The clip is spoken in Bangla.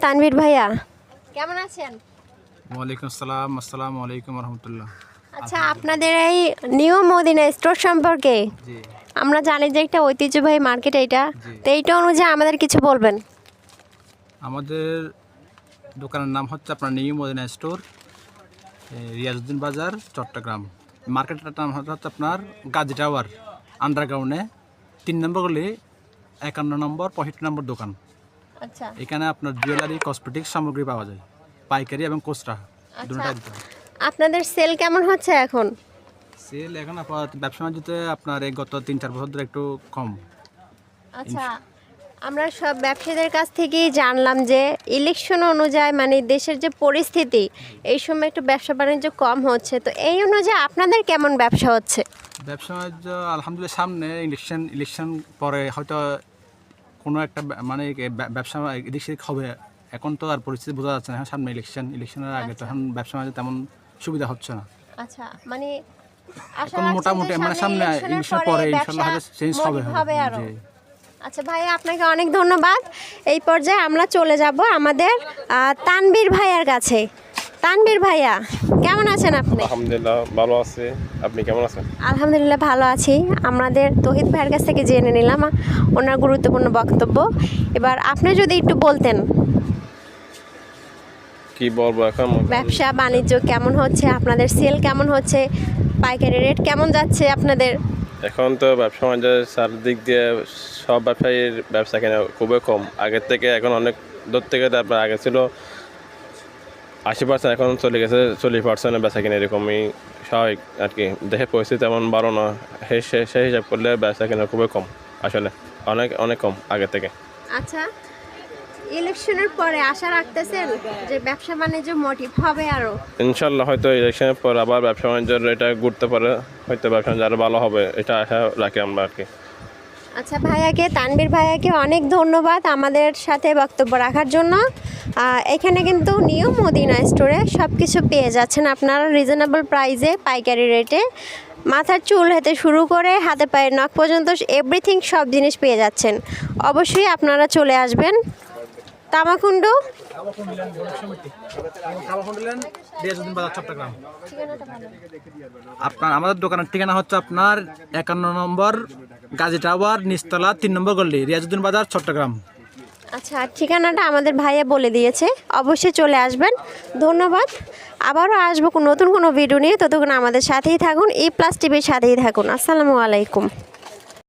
তানভীর ভাইয়া, কেমন আছেন? ওয়ালাইকুম আসসালাম। আসসালামু আলাইকুম রহমতুল্লাহ। আচ্ছা, আপনাদের এই নিউ মদিনা স্টোর সম্পর্কে জি আমরা জানি যে একটা ঐতিহ্যবাহী মার্কেট এইটা, জি। তো এইটা অনুযায়ী আমাদের কিছু বলবেন। আমাদের দোকানের নাম হচ্ছে আপনার নিউ মদিনা স্টোর, রিয়াজউদ্দিন বাজার, চট্টগ্রাম। মার্কেটের নাম হচ্ছে আপনার গাজী টাওয়ার আন্ডারগ্রাউন্ডে 3 নম্বর গলি 51 নম্বর 65 নম্বর দোকান। আচ্ছা এখানে আপনার জুয়েলারি কসমেটিক্স সামগ্রী পাওয়া যায়, পাইকারি এবং খুচরা দুটোটাই দিতে হয়। আপনাদের সেল কেমন হচ্ছে এখন? সেল এখন আপাতত ব্যবসা বাণিজ্যতে আপনার এই গত 3-4 বছর ধরে একটু কম। আচ্ছা, আমরা সব ব্যবসায়ীদের কাছ থেকেই জানলাম যে ইলেকশন অনুযায়ী মানে দেশের যে পরিস্থিতি এই সময় একটু ব্যবসা বাণিজ্য কম হচ্ছে, তো এই অনুযায়ী আপনাদের কেমন ব্যবসা হচ্ছে? ব্যবসা বাণিজ্য আলহামদুলিল্লাহ, সামনে ইলেকশন পরে হয়তো কোনো একটা মানে ব্যবসা এদিক সেদিক হবে। এখন তো আর পরিস্থিতি বোঝা যাচ্ছে না, এখন সামনে ইলেকশনের আগে তো এখন ব্যবসা বাণিজ্য তেমন সুবিধা হচ্ছে না। আচ্ছা, মানে এখন মোটামুটি মানে সামনে ইলেকশন পরে ইনশাআল্লাহ চেঞ্জ হবে। জি। আচ্ছা ভাই, আপনাকে অনেক ধন্যবাদ। এই পর্যায়ে আমরা চলে যাব আমাদের তানভীর ভাইয়ার কাছে। তানভীর ভাইয়া, কেমন আছেন আপনি? আলহামদুলিল্লাহ ভালো আছি, আপনি কেমন আছেন? আলহামদুলিল্লাহ ভালো আছি। আমাদের তৌহিদ ভাইয়ের কাছ থেকে জেনে নিলাম ওনার গুরুত্বপূর্ণ বক্তব্য। এবার আপনি যদি একটু বলতেন কি বলবো এখন, ব্যবসা বাণিজ্য কেমন হচ্ছে, আপনাদের সেল কেমন হচ্ছে, পাইকারি রেট কেমন যাচ্ছে আপনাদের? এখন তো ব্যবসা বাণিজ্যের চারদিক দিয়ে সব ব্যবসায়ীর ব্যবসা কেনা খুবই কম আগের থেকে। এখন অনেক দূর থেকে আপনার আগে ছিল 80%, এখন চলে গেছে 40% বেচা কিনা, এরকমই স্বাভাবিক আর কি। দেশের পরিস্থিতি তেমন ভালো না, সেই হিসাব করলে বেচা কিনা খুবই কম, আসলে অনেক অনেক কম আগের থেকে। আচ্ছা, ইলেকশনের পরে আশা রাখতেছেন যে ব্যবসা বাণিজ্য মোটিভ হবে আরো? ইনশাল্লাহ হয়তো ইলেকশনের পর আবার ব্যবসা বাণিজ্যের এটা ঘুরতে পারে, হয়তো ব্যবসা বাণিজ্য আরও ভালো হবে, এটা আশা রাখি আমরা আর কি। আচ্ছা ভাইয়াকে, তানভীর ভাইয়াকে অনেক ধন্যবাদ আমাদের সাথে বক্তব্য রাখার জন্য। এখানে কিন্তু নিউ মদিনা স্টোরে সব কিছু পেয়ে যাচ্ছেন আপনারা রিজনেবল প্রাইসে, পাইকারি রেটে। মাথার চুল হতে শুরু করে হাতে পায়ের নখ পর্যন্ত এভরিথিং সব জিনিস পেয়ে যাচ্ছেন। অবশ্যই আপনারা চলে আসবেন। তামাকুন্ডু, চট্টগ্রাম। আপনার আমাদের দোকানের ঠিকানা হচ্ছে আপনার 51 নম্বর গাজী টাওয়ার, নিচতলা 3 নম্বর গলি, রিয়াজউদ্দিন বাজার, চট্টগ্রাম। আচ্ছা, ঠিকানাটা আমাদের ভাইয়া বলে দিয়েছে, অবশ্যই চলে আসবেন। ধন্যবাদ। আবারও আসবো নতুন কোনো ভিডিও নিয়ে, ততক্ষণ আমাদের সাথেই থাকুন, E+ টিভির সাথেই থাকুন। আসসালামু আলাইকুম।